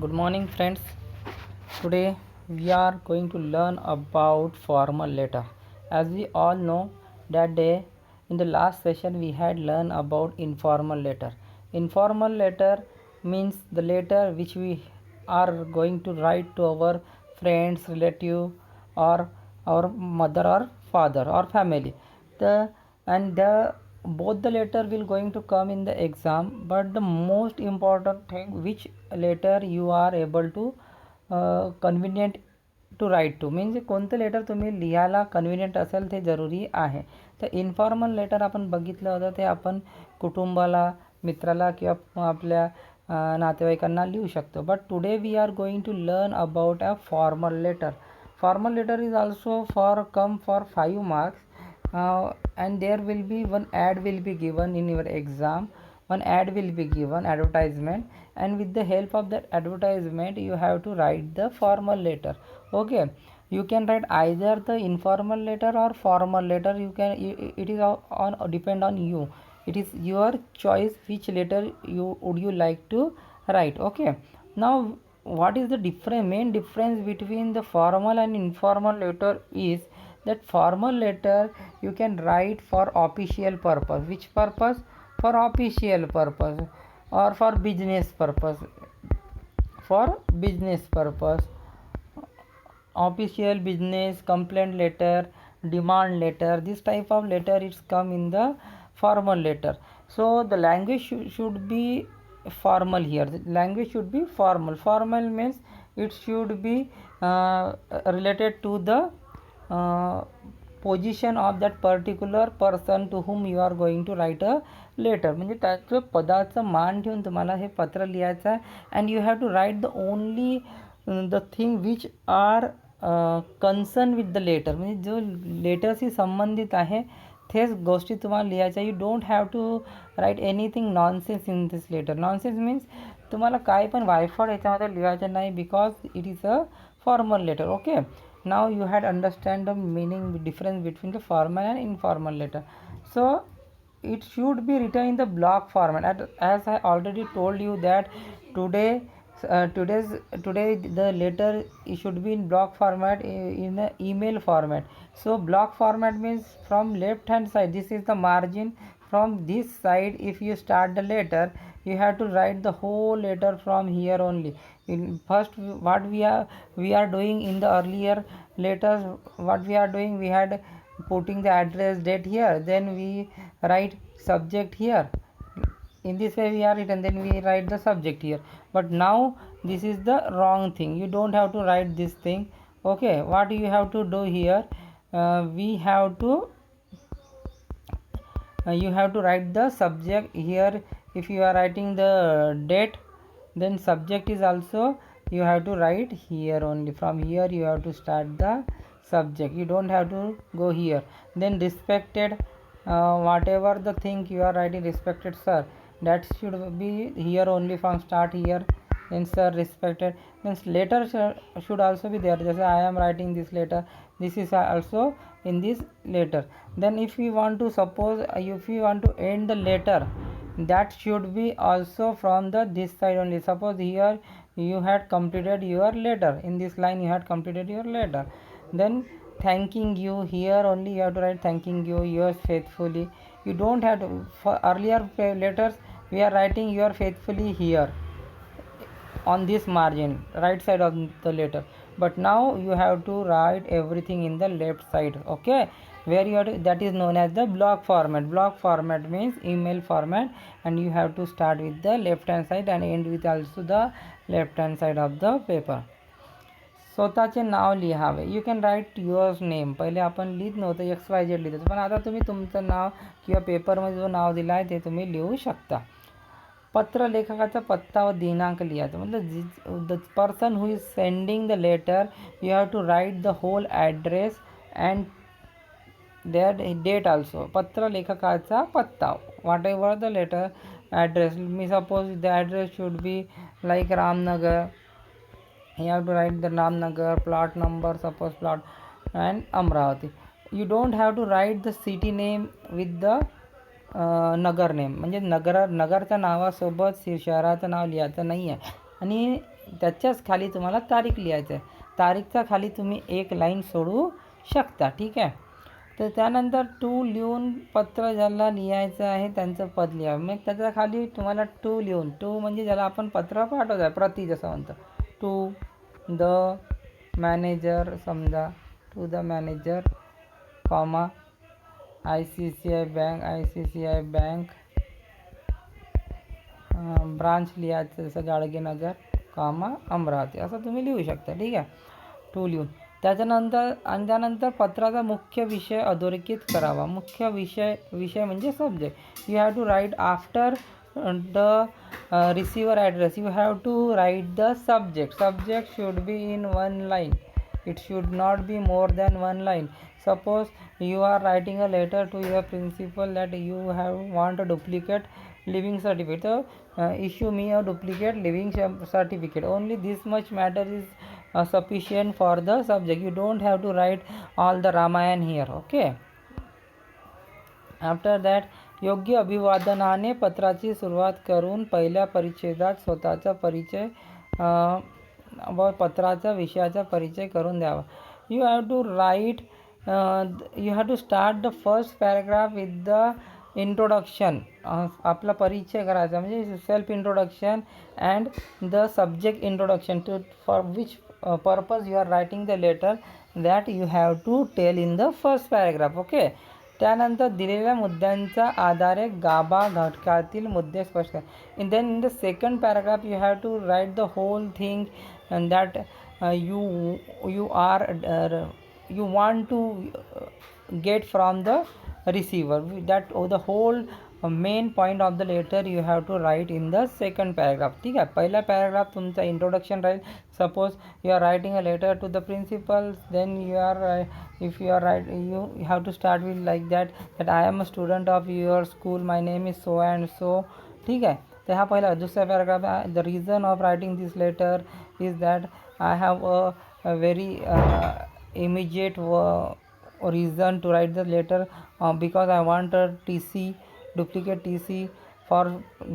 Good morning, friends. Today we are going to learn about formal letter. As we all know, that day in the last session we had learned about informal letter. Informal letter means the letter which we are going to write to our friends, relative, or our mother or father or family. The and the both the letter will going to come in the exam, but the most important thing, which letter you are able to convenient to write to, म्हणजे कोणतं letter तुम्ही लिहायला convenient असेल ते जरुरी आहे. तर informal letter आपण बघितलं होतं, ते आपण कुटुंबाला, मित्राला किंवा आपल्या नातेवाईकांना लिहू शकतो. But today we are going to learn about a formal letter. Formal letter is also come for 5 marks, and there will be one ad will be given in your exam. One ad will be given, advertisement, and with the help of that advertisement you have to write the formal letter. Okay, you can write either the informal letter or formal letter. It is on depend on you. It is your choice which letter you like to write. Okay, now what is the main difference between the formal and informal letter is that formal letter you can write for official purpose. Which purpose? For official purpose or for business purpose. For business purpose, official, business, complaint letter, demand letter, this type of letter it's come in the formal letter. So the language should be formal here. The language should be formal. Formal means it should be related to the position of that particular person to whom you are going to write a letter. म्हणजे त्याचं पदाचं मान ठेवून तुम्हाला हे पत्र लिहायचं आहे. And you have to write the only the thing which are concern with the letter. म्हणजे जो लेटरशी संबंधित आहे तेच गोष्टी तुम्हाला लिहायच्या. You don't have to write anything nonsense in this letter. Nonsense means तुम्हाला काय पण वायफळ याच्यामध्ये लिहायचं नाही, because it is a formal letter. Okay, now you had understand the meaning difference between the formal and informal letter. So it should be written in the block format. As I already told you that today the letter should be in block format, in the email format. So block format means from left hand side, this is the margin. From this side, if you start the letter, you have to write the whole letter from here only. In first, what we are doing in the earlier letters, what we are doing, we had putting the address, date here, then we write subject here. In this way we are written, then we write the subject here. But now this is the wrong thing. You don't have to write this thing. Okay, what you have to do here, we have to you have to write the subject here. If you are writing the date, then subject is also you have to write here only. From here you have to start the subject. You don't have to go here. Then respected, whatever the thing you are writing, respected sir, that should be here only, from start here. Then sir, respected means letter should also be there. Just I am writing this letter, this is also in this letter. Then if you want to suppose, if you want to end the letter, that should be also from the this side only. Suppose here you had completed your letter, in this line you had completed your letter, then thanking you, here only you have to write thanking you, yours faithfully. You don't have to, for earlier letters we are writing your faithfully here on this margin, right side of the letter. But now you have to write everything in the left side. Okay, where you are to, that is known as the block format. Block format means email format, and you have to start with the left hand side and end with also the left hand side of the paper. स्वतःचे नाव लिहावे. You can right yours name. पहिले आपण लिहित नव्हतं, XYZ लिहित होतं, पण आता तुम्ही तुमचं नाव किंवा पेपरमध्ये जो नाव दिला आहे ते तुम्ही लिहू शकता. पत्र लेखकाचा पत्ता व दिनांक लिहायचा. मतलब the person who is sending the letter, you have to write the whole address and their date also. पत्र लेखकाचा पत्ता, whatever the letter address. मी suppose the address should be like Ramnagar. You have to write the Ramnagar, plot number, suppose plot, and Amravati. You don't have to write the city name with the Nagar name. म्हणजे नगरच्या नावासोबत शहराचं नाव लिहायचं नाही आहे. आणि त्याच्याच खाली तुम्हाला तारीख लिहायचं आहे. तारीखचा खाली तुम्ही एक लाईन सोडू शकता. ठीक आहे. तर त्यानंतर टू लिहून पत्र ज्याला लिहायचं आहे त्यांचं पद लिहा. मग त्याच्या खाली तुम्हाला टू लिहून, टू म्हणजे ज्याला आपण पत्र पाठवत आहे, प्रति जसं म्हणतो, टू द मॅनेजर समजा, to the manager comma ICICI bank branch लिहायचं जसं गाडगेनगर कॉमा अमरावती, असं तुम्ही लिहू शकता. ठीक आहे. टू लिहून त्यानंतर पत्राचा मुख्य विषय अधोरेखित करावा. मुख्य विषय म्हणजे subject. You have to write after the receiver address, you have to write the subject. Subject should be in one line. It should not be more than one line. Suppose you are writing a letter to your principal that you want a duplicate living certificate. So issue me a duplicate living certificate. Only this much matter is sufficient for the subject. You don't have to write all the Ramayana here. Okay. After that, योग्य अभिवादनाने पत्राची सुरुवात करून पहिल्या परिच्छेदात स्वतःचा परिचय व पत्राचा विषयाचा परिचय करून द्यावा. You have to write, you have to start the first paragraph with the introduction. आपला परिचय करायचा म्हणजे self introduction and the subject introduction to for which purpose you are writing the letter that you have to tell in the first paragraph. Okay. त्यानंतर दिलेल्या मुद्द्यांच्या आधारे गाभा घटकातील मुद्दे स्पष्ट करा. In the second paragraph you have to write the whole thing and that you want to get from the receiver. That the whole main point of the letter you have to write in the second paragraph. ठीक आहे. पहिला paragraph तुमचा introduction राहील. Suppose you are writing a letter to the principal, then if you are right, you have to start with like that I am a student of your school, my name is so and so. ठीक आहे. तर हा पहिला. दुसरा paragraph, the reason of writing this letter is that I have a very immediate reason to write the letter because I want a TC, duplicate TC for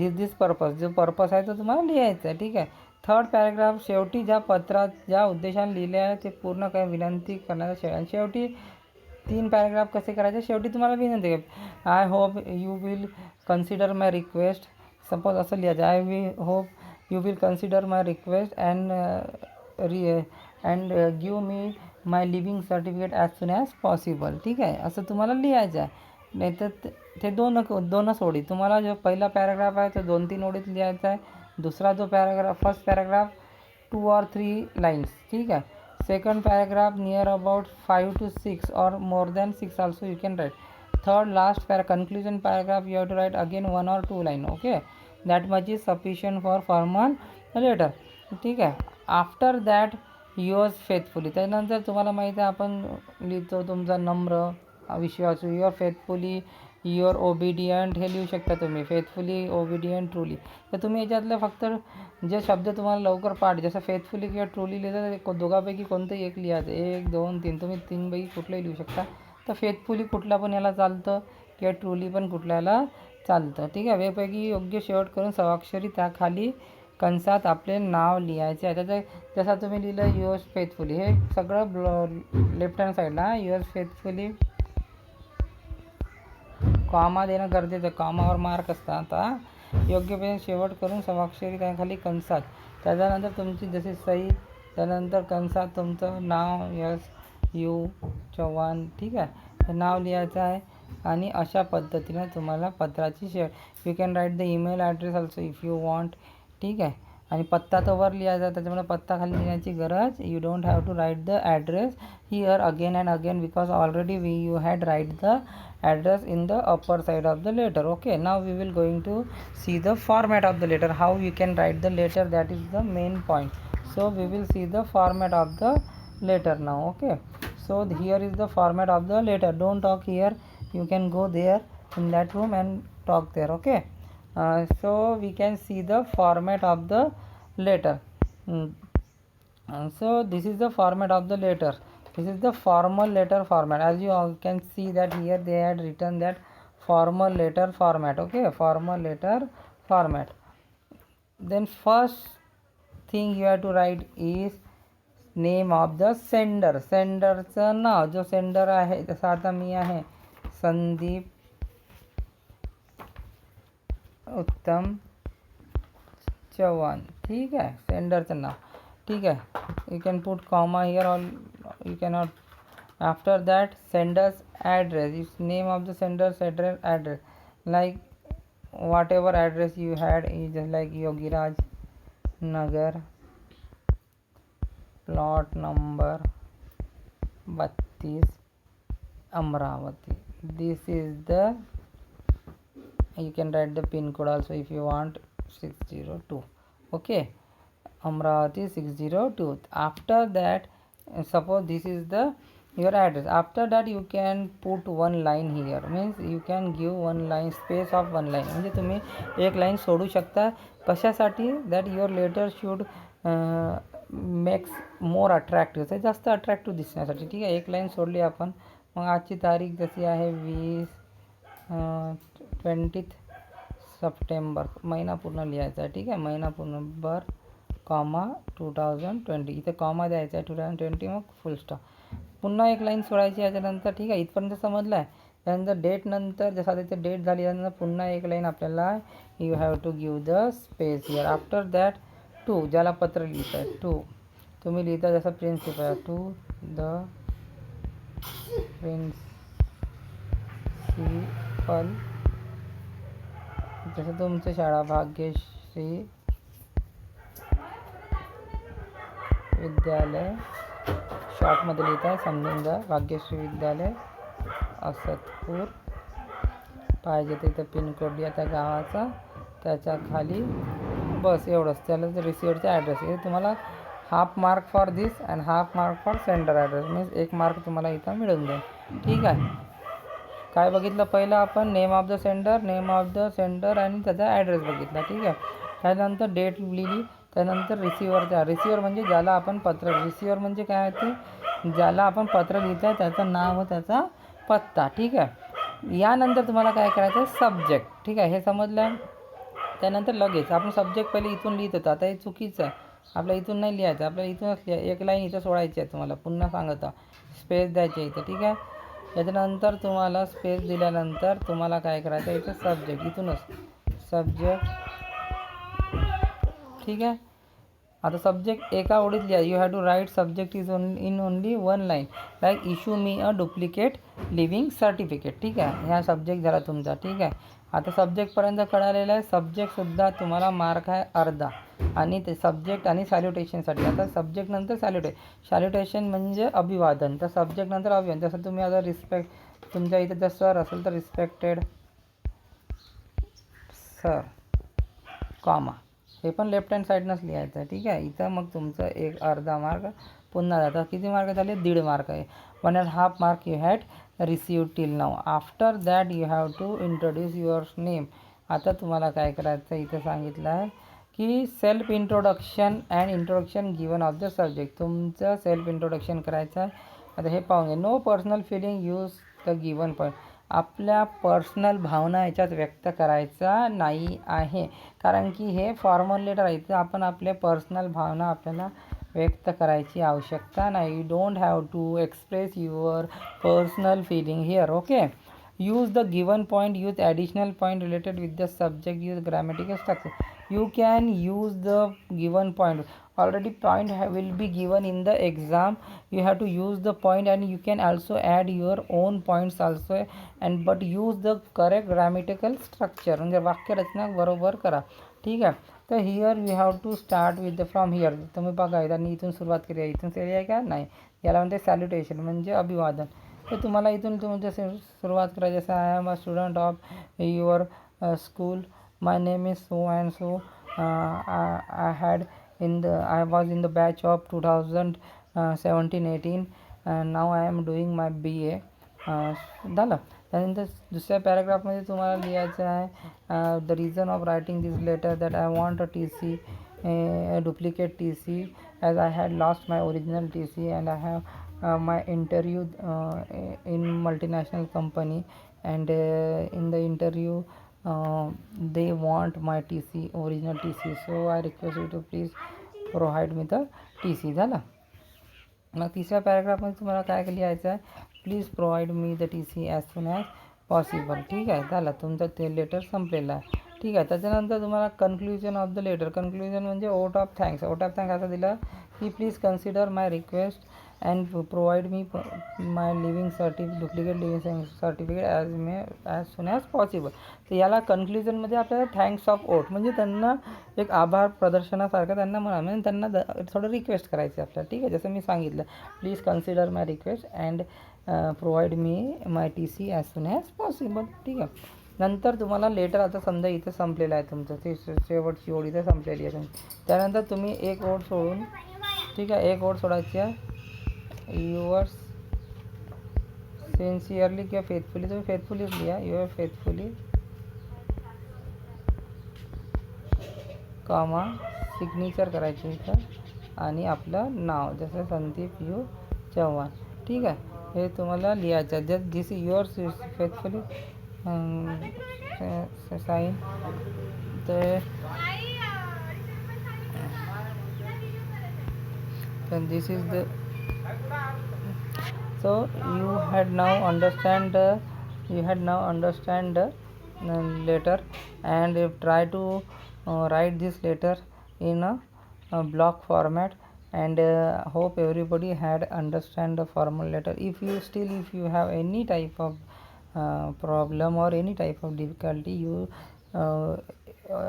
this purpose. जो purpose आहे तो तुम्हाला लिहायचा आहे. ठीक आहे. थर्ड पॅराग्राफ, शेवटी ज्या पत्रात ज्या उद्देशाने लिहिले आहे ते पूर्ण काही विनंती करण्याचा आणि शेवटी 3 पॅराग्राफ कसे करायचे, शेवटी तुम्हाला विनंती आहे. I hope you will consider my request. Suppose असं लिहायचं, I hope you will consider my request and give me my living certificate as soon as possible. ठीक आहे. असं तुम्हाला लिहायचं आहे. नाही तर ते दोनच ओळी. तुम्हाला जो पहिला पॅराग्राफ आहे तो 2-3 ओळीत लिहायचा आहे. दुसरा जो paragraph, first paragraph 2 or 3 lines. ठीक आहे. Second paragraph near about 5 to 6 or more than 6 also you can write. Third last conclusion paragraph you have to write again 1 or 2 line. Okay. That much is sufficient for formal letter. ठीक आहे. After that yours faithfully. त्यानंतर तुम्हाला माहिती आहे आपण लिहितो तुमचा नम्र, विश्वासू, युअर फेथफुली, युअर ओबिडियंट हे लिहू शकता तुम्ही. Faithfully, obedient, truly. तर तुम्ही याच्यातलं फक्त जे शब्द तुम्हाला लवकर पाठ, जसं फेथफुली किंवा ट्रूली लिहिलं तर दोघापैकी कोणतंही एक लिहायचं. 1, 2, 3 तुम्ही 3 पैकी कुठलंही लिहू शकता. तर फेथफुली कुठला पण याला चालतं किंवा ट्रूली पण कुठल्याला चालतं. ठीक आहे. वेगवेगळी योग्य शेवट करून स्वाक्षरी त्याखाली कंसात आपले नाव लिहायचे आहे. त्याचं जसं तुम्ही लिहिलं युअर्स फेथफुली, हे सगळं लेफ्ट हँड साईडला युअर्स फेथफुली कॉमा देणं गरजेचं. कॉमावर मार्क असतात. आता योग्यपणे शेवट करून स्वाक्षरी त्याखाली कंसात. त्याच्यानंतर तुमची जशी सही, त्यानंतर कंसात तुमचं नाव, यस यू चव्हाण. ठीक आहे. नाव लिहायचं आहे आणि अशा पद्धतीने तुम्हाला पत्राची you can write the email address also if you want. ठीक आहे. आणि पत्ता तो वर लिहायचा, त्याच्यामुळे पत्ता खाली लिहिण्याची गरज. You don't have to write the address here again and again because already you had write the address in the upper side of the letter. Okay. Now we will going to see the format of the letter, how you can write the letter, that is the main point. So we will see the format of the letter now. Okay. So here is the format of the letter. Don't talk here, you can go there in that room and talk there. Okay. So we can see the format of the letter. So this is the format of the letter. This is the formal letter format. As you all can see that here they had written that formal letter format. Okay. Formal letter format. Then first thing you have to write is name of the sender. सेंडरचं नाव, जो sender आहे, जसं आता मी आहे संदीप उत्तम चव्हाण. ठीक आहे, सेंडरचं नाव. ठीक आहे, you can put comma here all, you cannot. After that sender's address, is name of the sender's address like whatever address you had is just like Yogiraj Nagar, plot number 32, Amravati. This is the, you can write the pin code also if you want, 602. Okay, Amravati 602. After that, suppose this is the your address. After that you can put one line here, means you can give one line, space of one line. म्हणजे तुम्ही एक line सोडू शकता. कशासाठी? That your letter should makes more attractive, ते जास्त attractive दिसण्यासाठी. ठीक आहे, एक लाईन सोडली आपण. मग आजची तारीख जशी आहे 20 सप्टेंबर, महिना पूर्ण लिहायचा आहे. ठीक आहे, महिना पूर्ण बर कॉमा 2020, इथे कॉमा द्यायचा आहे 2020, मग फुल स्टॉप. पुन्हा एक लाईन सोडायची याच्यानंतर. ठीक आहे, इथपर्यंत समजलं आहे. त्यानंतर डेट नंतर, जसं आता इथे डेट झाली त्यानंतर पुन्हा एक लाईन आपल्याला, you have to give the space here. After that to, ज्याला पत्र लिहित आहे टू, तुम्ही लिहिता जसं प्रिन्सिपल, टू द प्रिन्सिपल, जसं तुमचं शाळा भाग्यश्री विद्यालय, शॉर्टमध्ये लिहित आहे, समजून जा, भाग्यश्री विद्यालय असतपूर. पाहिजे तिथं पिनकोड लिहा त्या गावाचा, त्याच्या खाली बस एवढंच. त्याला रिसिव्हरचा ॲड्रेस आहे. तुम्हाला half mark for this and half mark for sender address, means एक मार्क तुम्हाला इथं मिळून जाईल. ठीक आहे, काय बघितलं पहिलं आपण? Name of the sender, name of the sender आणि त्याचा ॲड्रेस बघितला. ठीक आहे, त्यानंतर डेट लिहिली. त्यानंतर रिसिव्हरचा, रिसिव्हर म्हणजे ज्याला आपण पत्र, रिसिव्हर म्हणजे काय आहे ते, ज्याला आपण पत्र लिहित आहे त्याचं नाव व त्याचा पत्ता. ठीक आहे, यानंतर तुम्हाला काय करायचं आहे? सब्जेक्ट. ठीक आहे, हे समजलं. त्यानंतर लगेच आपण सब्जेक्ट पहिले इथून लिहित होतो, आता हे चुकीचं आहे. आपल्या इथून नाही लिहायचं, आपल्याला इथूनच एक लाईन इथं सोडायची आहे. तुम्हाला पुन्हा सांगतो, स्पेस द्यायची इथं. ठीक आहे, याच्यानंतर तुम्हाला स्पेस दिल्यानंतर तुम्हाला काय करायचं आहे? इथं सब्जेक्ट, इथूनच सब्जेक्ट. ठीक आहे, आता सब्जेक्ट एका ओळीत लिहा. You have to write subject is in only one line, like issue me a duplicate leaving certificate. ठीक आहे, ह्या सब्जेक्ट झाला तुमचा. ठीक आहे, आता सब्जेक्टपर्यंत कळालेलं आहे. सब्जेक्टसुद्धा तुम्हाला मार्क आहे अर्धा, आणि ते सब्जेक्ट आणि सॅल्युटेशनसाठी. आता सब्जेक्ट नंतर सॅल्युटेशन म्हणजे अभिवादन, तर सब्जेक्ट नंतर अभिवादन. जसं तुम्ही आता रिस्पेक्ट, तुमच्या इथं जर सर असेल तर रिस्पेक्टेड सर, कॉमा, हे पण लेफ्ट हँड साईडनंच लिहायचं आहे. ठीक आहे, इथं मग तुमचं एक अर्धा मार्क पुन्हा जातात. किती मार्क झाले? 1.5 मार्क आहे. 1.5 mark you had received till now. After that you have to introduce your name. आता तुम्हाला काय करायचं इथं सांगितलं आहे की self introduction and introduction given of the subject. तुमचं सेल्फ इंट्रोडक्शन करायचं आहे. आता हे पाहून घ्या. No personal feeling use the given point. आपल्या पर्सनल भावना याच्यात व्यक्त करायचा नाही आहे, कारण की हे फॉर्मल लेटर आहे. तर आपण आपल्या पर्सनल भावना आपल्याला व्यक्त करायची आवश्यकता नाही. You don't have to express your personal feeling here. Okay, use the given point, use additional point related with the subject, use grammatical structure. You can use the given point, already point will be given in the exam. You have to use the point and you can also add your own points also, and but use the correct grammatical structure, म्हणजे वाक्य रचना बरोबर करा. ठीक आहे, तर here you have to start with the from here. तुम्ही बघा, त्यांनी इथून सुरुवात केली आहे. इथून केली आहे का? नाही. याला म्हणते सॅल्युटेशन, म्हणजे अभिवादन. तर तुम्हाला इथून तुमच्या सुरुवात करायची. जसं I am a student of your school, my name is so and so, I was in the batch of 2017-18, now I am doing my BA. झालं. त्यानंतर दुसऱ्या पॅराग्राफमध्ये तुम्हाला लिहायचं आहे the reason of writing this letter, that I want a TC, duplicate TC, as I had lost my original TC and I have my interview in multinational company, and in the interview they want my TC, original TC, so I request you to please provide me the TC. झालं. मग तिसऱ्या पॅराग्राफमध्ये तुम्हाला काय लिहायचं आहे, please provide me the TC as soon as possible. ठीक आहे, झालं, तुमचं ते लेटर संपलेलं आहे. ठीक आहे, त्याच्यानंतर तुम्हाला conclusion of the letter. Conclusion म्हणजे vote of thanks. Vote of thanks असं दिलं की please consider my request and provide me my duplicate leaving certificate as soon as possible. तर याला कन्क्ल्युजनमध्ये आपल्याला थँक्स ऑफ ओट म्हणजे त्यांना एक आभार प्रदर्शनासारखं त्यांना म्हणा, म्हणजे त्यांना थोडं रिक्वेस्ट करायचं आपल्याला. ठीक आहे, जसं मी सांगितलं, please consider my request and provide me my TC as soon as possible. ठीक आहे, नंतर तुम्हाला लेटर आता समजा इथं संपलेलं आहे तुमचं, ते शेवटची ओळ इथं संपलेली आहे त्यानंतर तुम्ही एक ओळ सोडून, ठीक आहे, एक ओळ सोडायची आहे, युअर्स सिन्सिअरली किंवा फेथफुली. तुम्ही फेथफुलीच लिहा, युअर फेथफुली कॉमा सिग्नेचर करायचं इथं आणि आपलं नाव जसं संदीप यू चव्हाण. ठीक आहे, हे तुम्हाला लिहायचं आहे. Just this is your faithfully sign. तर this is the. So you had now understand the letter, and try to write this letter in a block format, and hope everybody had understand the formal letter. If you have any type of problem or any type of difficulty, you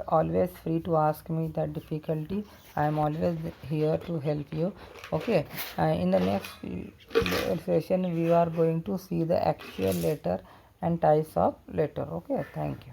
always free to ask me that difficulty. I am always here to help you. Okay, in the next session we are going to see the actual letter and types of letter. Okay, thank you.